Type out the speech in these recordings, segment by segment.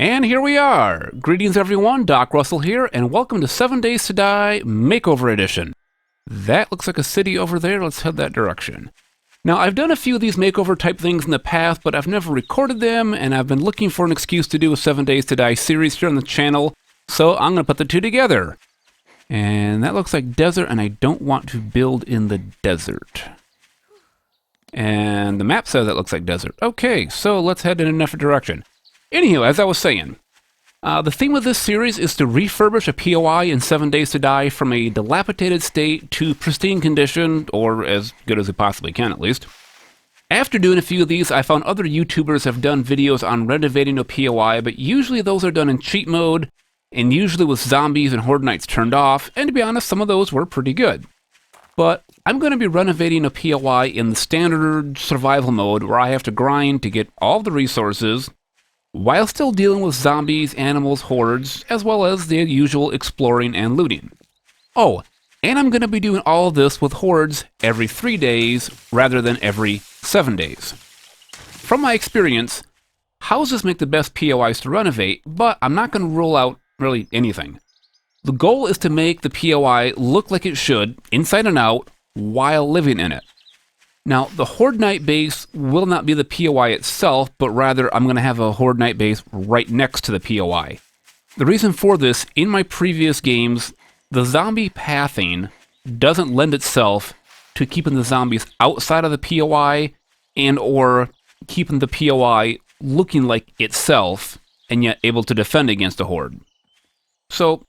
And here we are! Greetings everyone, Doc Russell here, and welcome to 7 Days to Die Makeover Edition. That looks like a city over there, let's head that direction. Now, I've done a few of these makeover type things in the past, but I've never recorded them, and I've been looking for an excuse to do a 7 Days to Die series here on the channel, so I'm going to put the two together. And that looks like desert, and I don't want to build in the desert. And the map says it looks like desert. Okay, so let's head in a different direction. Anywho, as I was saying, the theme of this series is to refurbish a POI in 7 Days to Die from a dilapidated state to pristine condition, or as good as it possibly can at least. After doing a few of these, I found other YouTubers have done videos on renovating a POI, but usually those are done in cheat mode, and usually with zombies and horde nights turned off, and to be honest, some of those were pretty good. But I'm going to be renovating a POI in the standard survival mode, where I have to grind to get all the resources, while still dealing with zombies, animals, hordes, as well as the usual exploring and looting. Oh, and I'm going to be doing all of this with hordes every 3 days rather than every 7 days. From my experience, houses make the best POIs to renovate, but I'm not going to rule out really anything. The goal is to make the POI look like it should, inside and out, while living in it. Now, the Horde Night base will not be the POI itself, but rather I'm going to have a Horde Night base right next to the POI. The reason for this, in my previous games, the zombie pathing doesn't lend itself to keeping the zombies outside of the POI and or keeping the POI looking like itself and yet able to defend against a horde. So,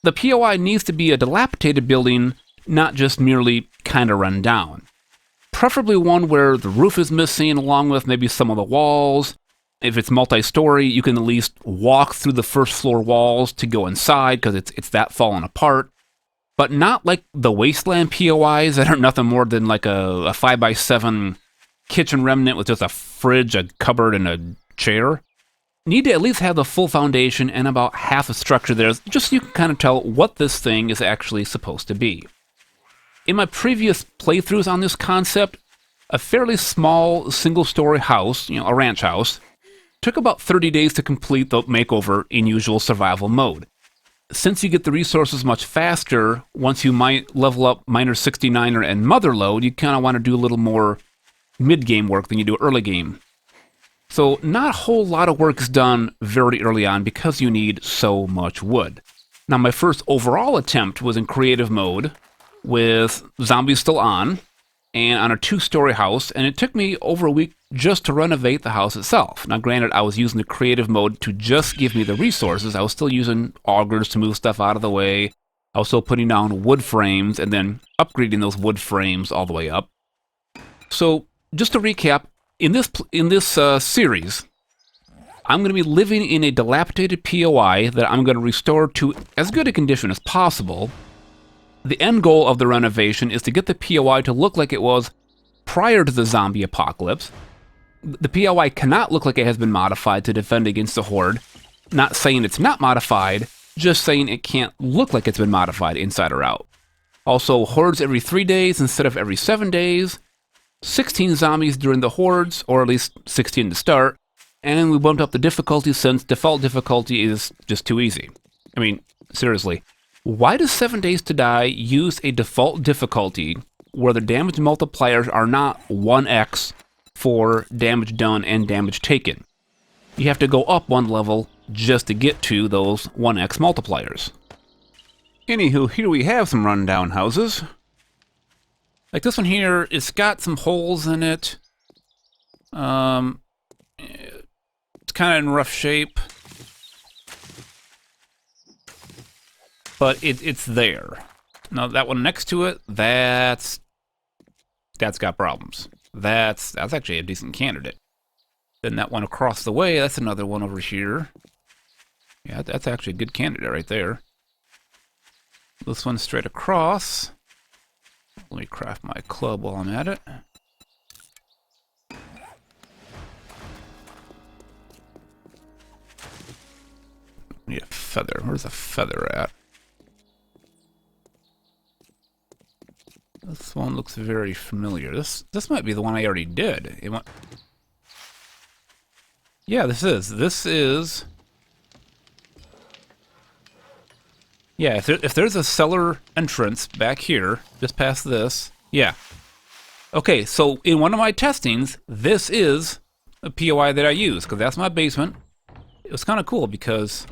the POI needs to be a dilapidated building, not just merely kind of run down. Preferably one where the roof is missing along with maybe some of the walls. If it's multi-story, you can at least walk through the first floor walls to go inside because it's that fallen apart. But not like the Wasteland POIs that are nothing more than like a 5x7 kitchen remnant with just a fridge, a cupboard, and a chair. Need to at least have the full foundation and about half the structure there, just so you can kind of tell what this thing is actually supposed to be. In my previous playthroughs on this concept, a fairly small single-story house, a ranch house, took about 30 days to complete the makeover in usual survival mode. Since you get the resources much faster, once you might level up Miner 69er and Mother Load, you kind of want to do a little more mid-game work than you do early game. So not a whole lot of work is done very early on because you need so much wood. Now my first overall attempt was in creative mode, with zombies still on, and on a 2-story house, and it took me over a week just to renovate the house itself. Now granted, I was using the creative mode to just give me the resources. I was still using augers to move stuff out of the way. I was still putting down wood frames and then upgrading those wood frames all the way up. So just to recap, in this series, I'm going to be living in a dilapidated POI that I'm going to restore to as good a condition as possible. The end goal of the renovation is to get the POI to look like it was prior to the zombie apocalypse. The POI cannot look like it has been modified to defend against the horde. Not saying it's not modified, just saying it can't look like it's been modified inside or out. Also, hordes every 3 days instead of every 7 days. 16 zombies during the hordes, or at least 16 to start. And we bumped up the difficulty since default difficulty is just too easy. I mean, seriously. Why does 7 Days to Die use a default difficulty where the damage multipliers are not 1x for damage done and damage taken? You have to go up one level just to get to those 1x multipliers. Anywho, here we have some rundown houses. Like this one here, it's got some holes in it. It's kind of in rough shape. But it's there. Now that one next to it, that's got problems. That's actually a decent candidate. Then that one across the way, that's another one over here. Yeah, that's actually a good candidate right there. This one straight across. Let me craft my club while I'm at it. Need a feather. Where's the feather at? This one looks very familiar. This might be the one I already did. Yeah, this is Yeah, if there's a cellar entrance back here, just past this, yeah. Okay, so in one of my testings, this is a POI that I use, because that's my basement. It was kind of cool because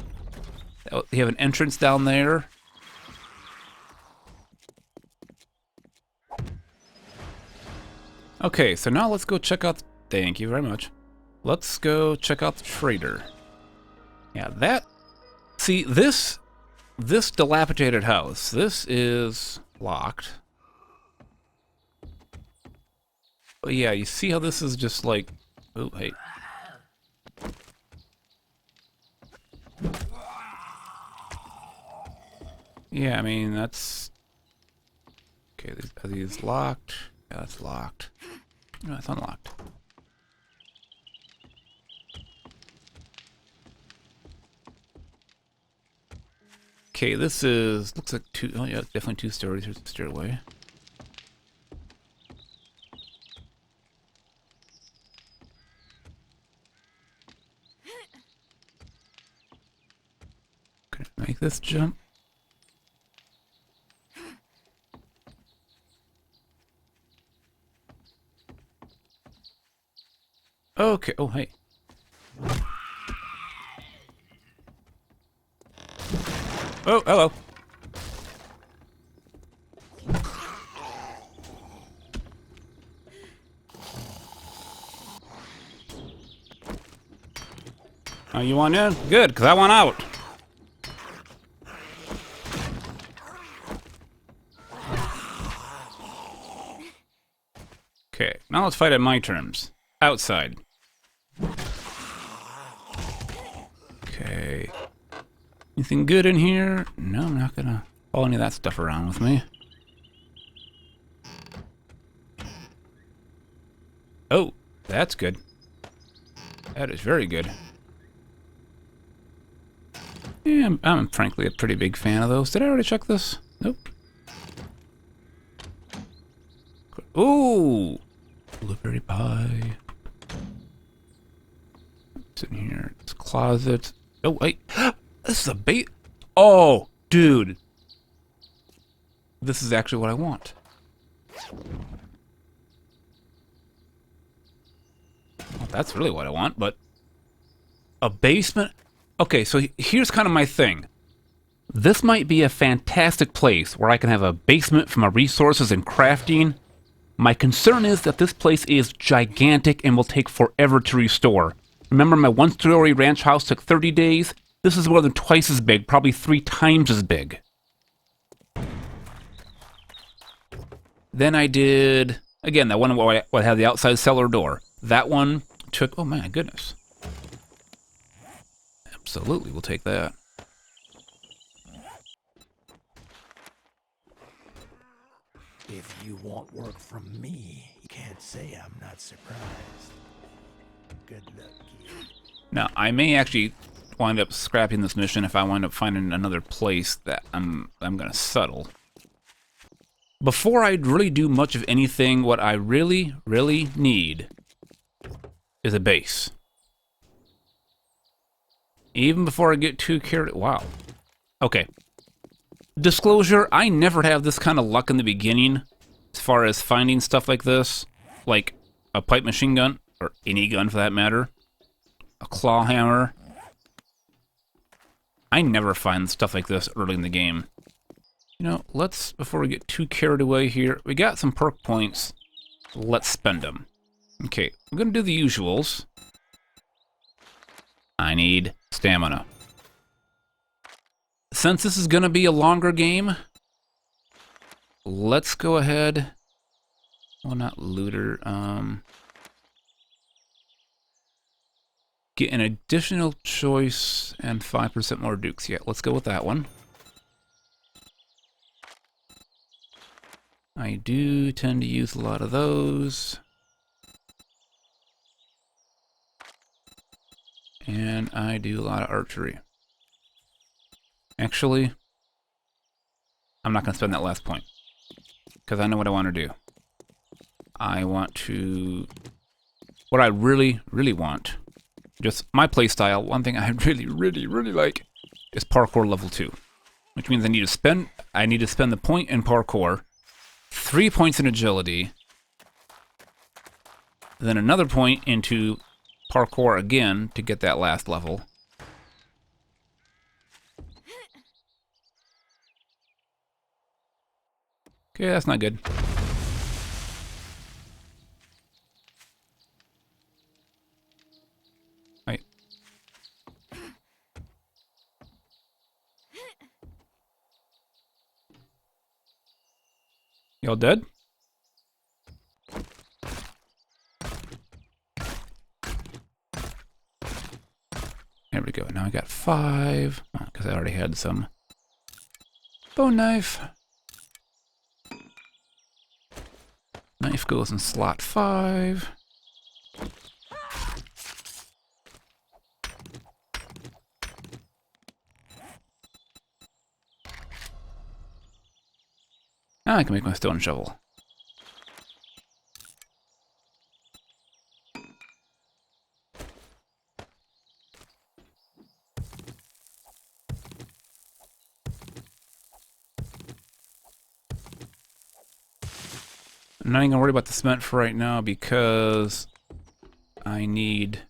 you have an entrance down there. Okay, so now let's go check out... Thank you very much. Let's go check out the trader. Yeah, that... See, this dilapidated house, this is locked. But yeah, you see how this is just like... Oh, hey. Yeah, I mean, that's... Okay, are these locked? Yeah, that's locked. No, it's unlocked. Okay, this is... Looks like two... Oh, yeah, definitely 2 stories. Here's the stairway. Can I make this jump? Okay. Oh, hey. Oh, hello. Oh, you want in? Good, because I want out. Okay, now let's fight at my terms. Outside. Okay. Anything good in here? No, I'm not gonna follow any of that stuff around with me. Oh, that's good. That is very good. Yeah, I'm frankly a pretty big fan of those. Did I already check this? Nope. Ooh! Blueberry pie. What's in here? It's closet. Oh, wait. This is a bait. Oh, dude. This is actually what I want. Well, that's really what I want, but... A basement? Okay, so here's kind of my thing. This might be a fantastic place where I can have a basement for my resources and crafting. My concern is that this place is gigantic and will take forever to restore. Remember, my 1-story ranch house took 30 days? This is more than twice as big, probably 3 times as big. Then I did, again, that one where I had the outside cellar door. That one took, oh my goodness. Absolutely, we'll take that. If you want work from me, you can't say I'm not surprised. Good luck, kid. Now, I may actually wind up scrapping this mission if I wind up finding another place that I'm gonna settle. Before I really do much of anything, what I really, really need is a base. Even before I get too carried... Wow. Okay. Disclosure, I never have this kind of luck in the beginning as far as finding stuff like this. Like a pipe machine gun, or any gun for that matter. A claw hammer. I never find stuff like this early in the game. You know, let's, before we get too carried away here, we got some perk points. Let's spend them. Okay, we're gonna do the usuals. I need stamina. Since this is gonna be a longer game, let's go ahead. Well, not looter. Get an additional choice and 5% more dukes. Yeah, let's go with that one. I do tend to use a lot of those. And I do a lot of archery. Actually, I'm not going to spend that last point. Because I know what I want to do. I want to... What I really, really want, just my playstyle, one thing I really, really, really like, is parkour level 2. which means I need to spend the point in parkour, 3 points in agility, then another point into parkour again to get that last level. Okay, that's not good. Right. Y'all dead? There we go. Now I got 5, because I already had some bone knife. Knife goes in slot 5. Now I can make my stone shovel. I'm not even gonna worry about the cement for right now because I need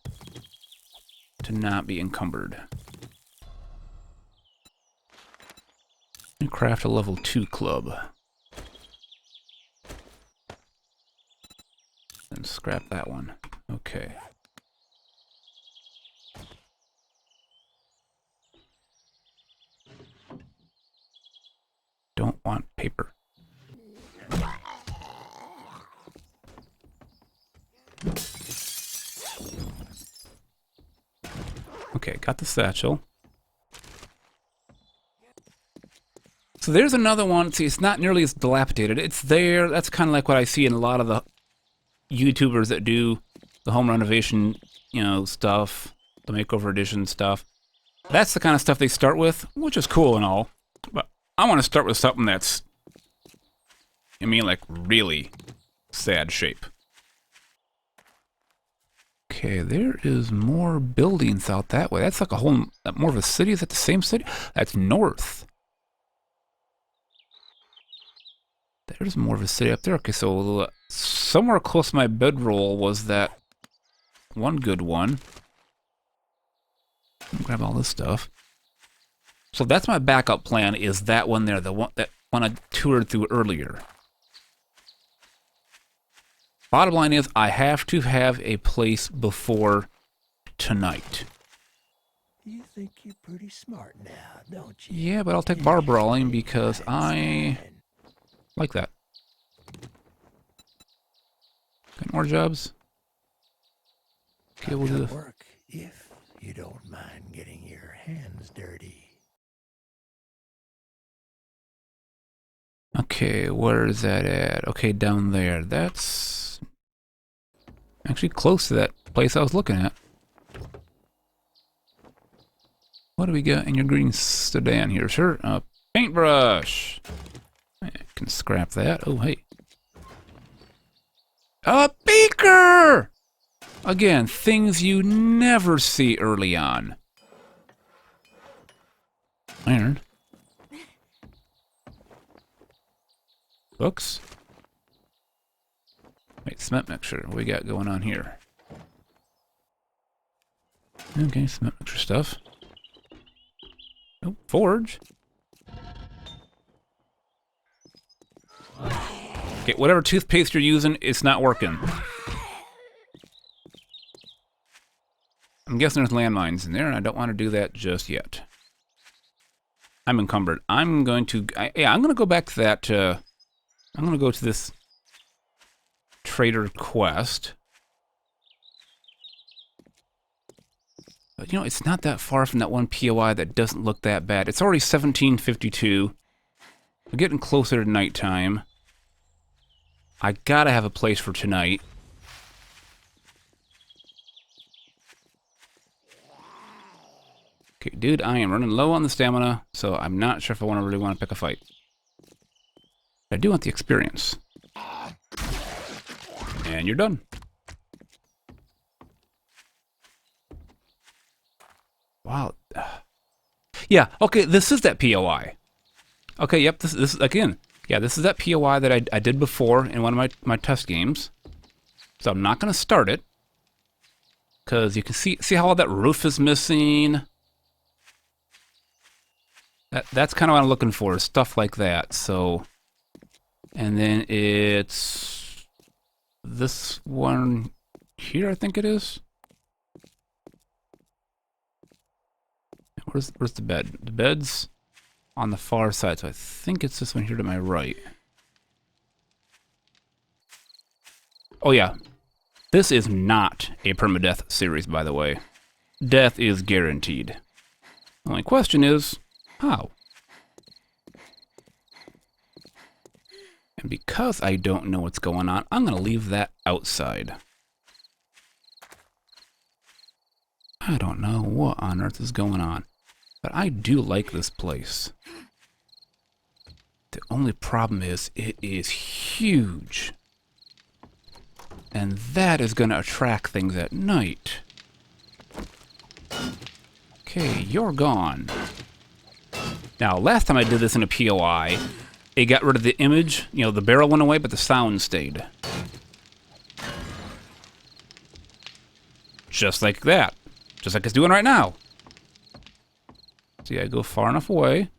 to not be encumbered. And craft a level 2 club. And scrap that one. Okay. Don't want paper. Okay, got the satchel. So there's another one. See, it's not nearly as dilapidated. It's there. That's kind of like what I see in a lot of the YouTubers that do the home renovation, you know, stuff, the makeover edition stuff. That's the kind of stuff they start with, which is cool and all. But I want to start with something that's, I mean, like really sad shape. Okay, there is more buildings out that way. That's like a whole, more of a city. Is that the same city? That's north. There's more of a city up there. Okay, so somewhere close to my bedroll was that one good one. Grab all this stuff. So that's my backup plan, is that one there, the one that one I toured through earlier. Bottom line is, I have to have a place before tonight. You think you're pretty smart now, don't you? Yeah, but I'll take bar brawling because I like that. Got more jobs? Okay, we'll do this. Work if you don't mind getting your hands dirty. Okay, where is that at? Okay, down there. That's actually close to that place I was looking at. What do we got in your green sedan here, sir? A paintbrush. I can scrap that. Oh, hey. A beaker! Again, things you never see early on. Iron. Books. Wait, cement mixture. What we got going on here? Okay, cement mixture stuff. Oh, forge. Okay, whatever toothpaste you're using, it's not working. I'm guessing there's landmines in there, and I don't want to do that just yet. I'm encumbered. I'm going to... I'm going to go back to that... I'm going to go to this trader quest. But, you know, it's not that far from that one POI that doesn't look that bad. It's already 1752. We're getting closer to nighttime. I gotta have a place for tonight. Okay, dude, I am running low on the stamina, so I'm not sure if I really want to pick a fight. But I do want the experience. And you're done. Wow. Yeah, okay, this is that POI. Okay, yep, this is, again, yeah, this is that POI that I did before in one of my test games. So I'm not going to start it. Because you can see how all that roof is missing? That's kind of what I'm looking for, stuff like that. So, and then it's this one here, I think it is. Where's the bed? The bed's on the far side, so I think it's this one here to my right. Oh yeah, this is not a permadeath series, by the way. Death is guaranteed. The only question is, how? And because I don't know what's going on, I'm going to leave that outside. I don't know what on earth is going on, but I do like this place. The only problem is it is huge. And that is going to attract things at night. Okay, you're gone. Now, last time I did this in a POI, it got rid of the image. You know, the barrel went away, but the sound stayed. Just like that. Just like it's doing right now. See, I go far enough away.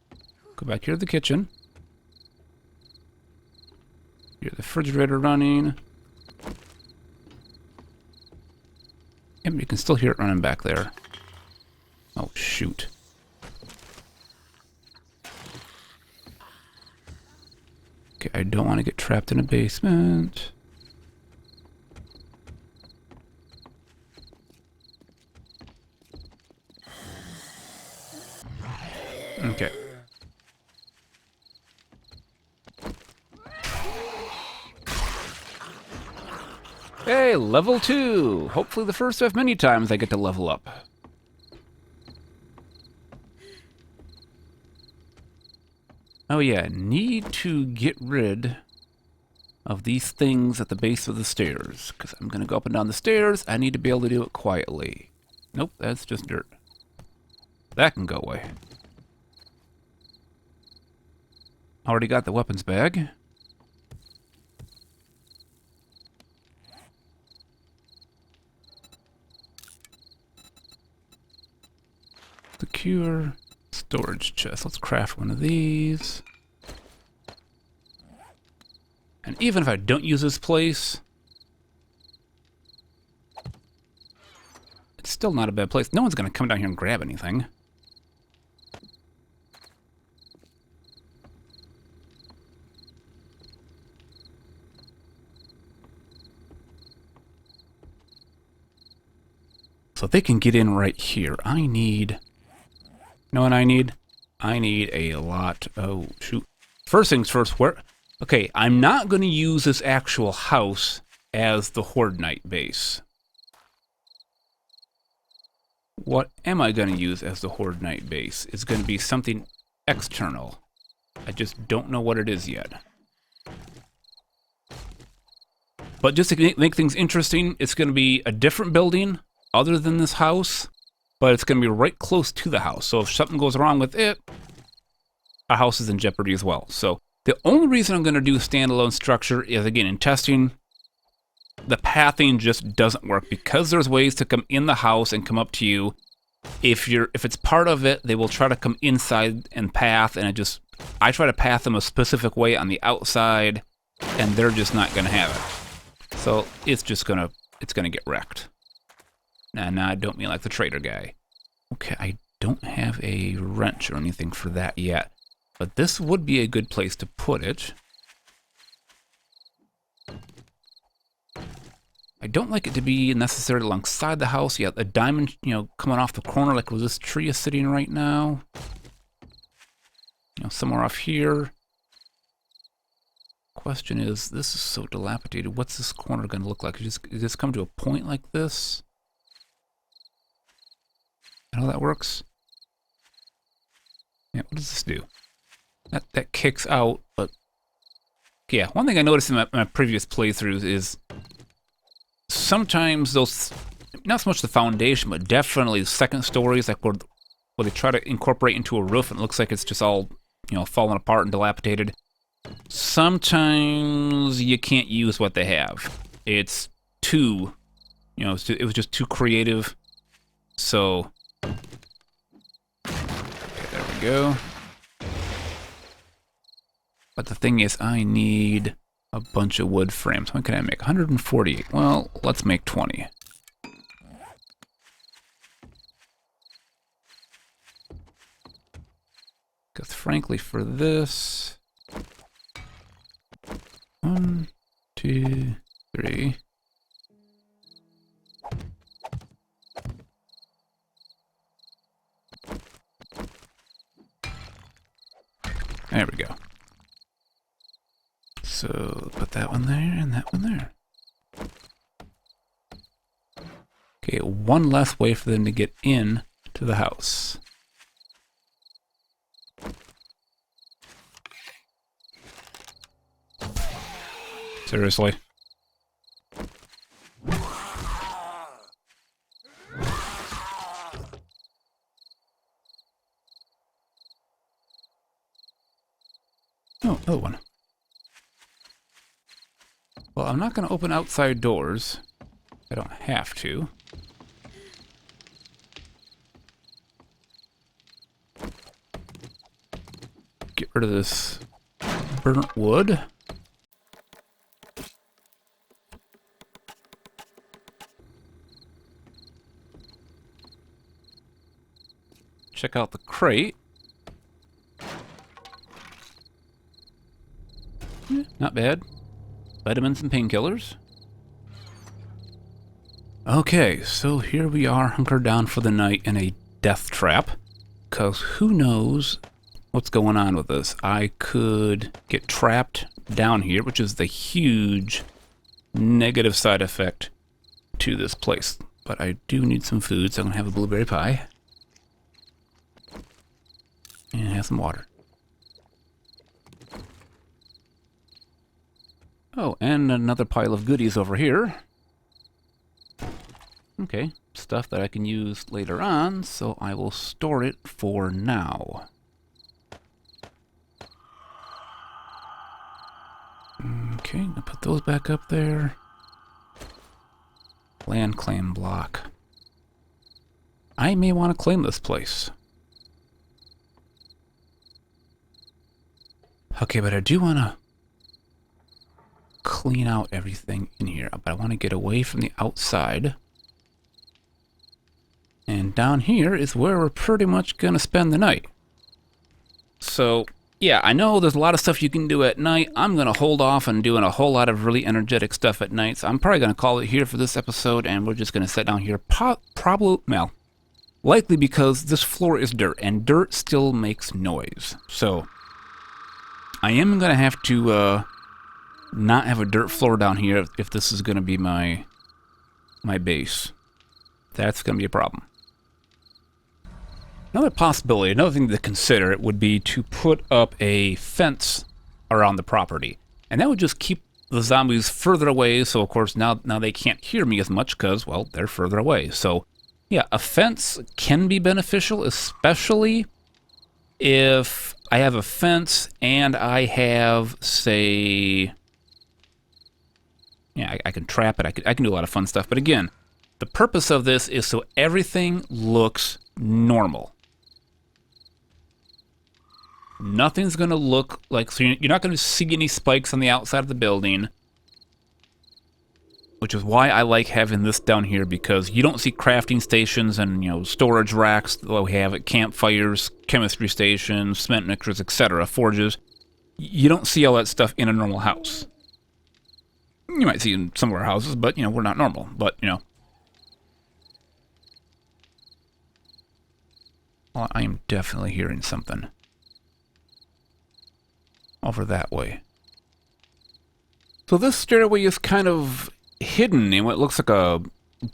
Go back here to the kitchen. Hear the refrigerator running. Yep, you can still hear it running back there. Oh, shoot. Okay, I don't want to get trapped in a basement. Okay. Hey, level 2! Hopefully the first of many times I get to level up. Oh yeah, need to get rid of these things at the base of the stairs. Because I'm going to go up and down the stairs, I need to be able to do it quietly. Nope, that's just dirt. That can go away. Already got the weapons bag. Secure storage chest. Let's craft one of these. And even if I don't use this place, it's still not a bad place. No one's going to come down here and grab anything. So they can get in right here. I need... You know what I need? I need a lot... Oh, shoot. First things first, where... Okay, I'm not going to use this actual house as the Horde Night base. What am I going to use as the Horde Night base? It's going to be something external. I just don't know what it is yet. But just to make things interesting, it's going to be a different building other than this house, but it's going to be right close to the house. So if something goes wrong with it, our house is in jeopardy as well. So the only reason I'm going to do a standalone structure is, again, in testing, the pathing just doesn't work because there's ways to come in the house and come up to you. If it's part of it, they will try to come inside and path, and I try to path them a specific way on the outside, and they're just not going to have it. So it's gonna get wrecked. And I don't mean like the trader guy. Okay, I don't have a wrench or anything for that yet. But this would be a good place to put it. I don't like it to be necessarily alongside the house. Yeah, a diamond, coming off the corner like where this tree is sitting right now. Somewhere off here. Question is, this is so dilapidated. What's this corner going to look like? Does this come to a point like this? How that works? Yeah, what does this do? That kicks out, but... Yeah, one thing I noticed in my previous playthroughs is sometimes those... Not so much the foundation, but definitely the second stories, like where they try to incorporate into a roof and it looks like it's just all falling apart and dilapidated. Sometimes you can't use what they have. It's too, it was just too creative. So, okay, there we go. But the thing is, I need a bunch of wood frames. What can I make? 148. Well, let's make 20. Because frankly, for this... 1, 2, 3... There we go. So, put that one there and that one there. Okay, one less way for them to get in to the house. Seriously? Oh, another one. Well, I'm not going to open outside doors. I don't have to. Get rid of this burnt wood. Check out the crate. Yeah, not bad. Vitamins and painkillers. Okay, so here we are hunkered down for the night in a death trap. Because who knows what's going on with this. I could get trapped down here, which is the huge negative side effect to this place. But I do need some food, so I'm going to have a blueberry pie. And have some water. Oh, and another pile of goodies over here. Okay, stuff that I can use later on, so I will store it for now. Okay, I'll put those back up there. Land claim block. I may want to claim this place. Okay, but I do want to clean out everything in here, but I want to get away from the outside. And down here is where we're pretty much going to spend the night. So, yeah, I know there's a lot of stuff you can do at night. I'm going to hold off on doing a whole lot of really energetic stuff at night. So I'm probably going to call it here for this episode, and we're just going to sit down here. Probably, well, likely because this floor is dirt, and dirt still makes noise. So I am going to have to not have a dirt floor down here if this is going to be my base. That's going to be a problem. Another possibility, another thing to consider, would be to put up a fence around the property. And that would just keep the zombies further away, so of course now they can't hear me as much because, well, they're further away. So, yeah, a fence can be beneficial, especially if I have a fence and I have, say... Yeah, I can trap it, I can do a lot of fun stuff. But again, the purpose of this is so everything looks normal. Nothing's going to look like... So you're not going to see any spikes on the outside of the building. Which is why I like having this down here, because you don't see crafting stations and, storage racks that we have at campfires, chemistry stations, cement mixers, etc., forges. You don't see all that stuff in a normal house. You might see in some of our houses, but, we're not normal. But, Well, I am definitely hearing something. Over that way. So this stairway is kind of hidden in what looks like a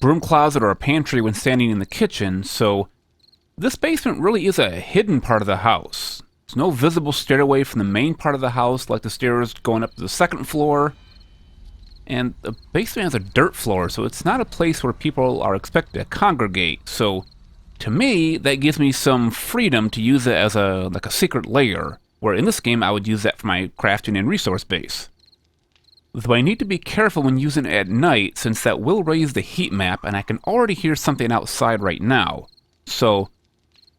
broom closet or a pantry when standing in the kitchen, so this basement really is a hidden part of the house. There's no visible stairway from the main part of the house like the stairs going up to the second floor. And the basement has a dirt floor, so it's not a place where people are expected to congregate. So to me, that gives me some freedom to use it as a secret lair, where in this game I would use that for my crafting and resource base. Though I need to be careful when using it at night, since that will raise the heat map, and I can already hear something outside right now. So,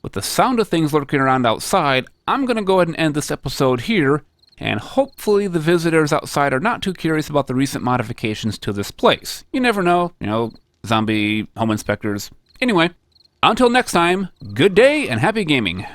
with the sound of things lurking around outside, I'm going to go ahead and end this episode here, and hopefully the visitors outside are not too curious about the recent modifications to this place. You never know, zombie home inspectors. Anyway, until next time, good day and happy gaming.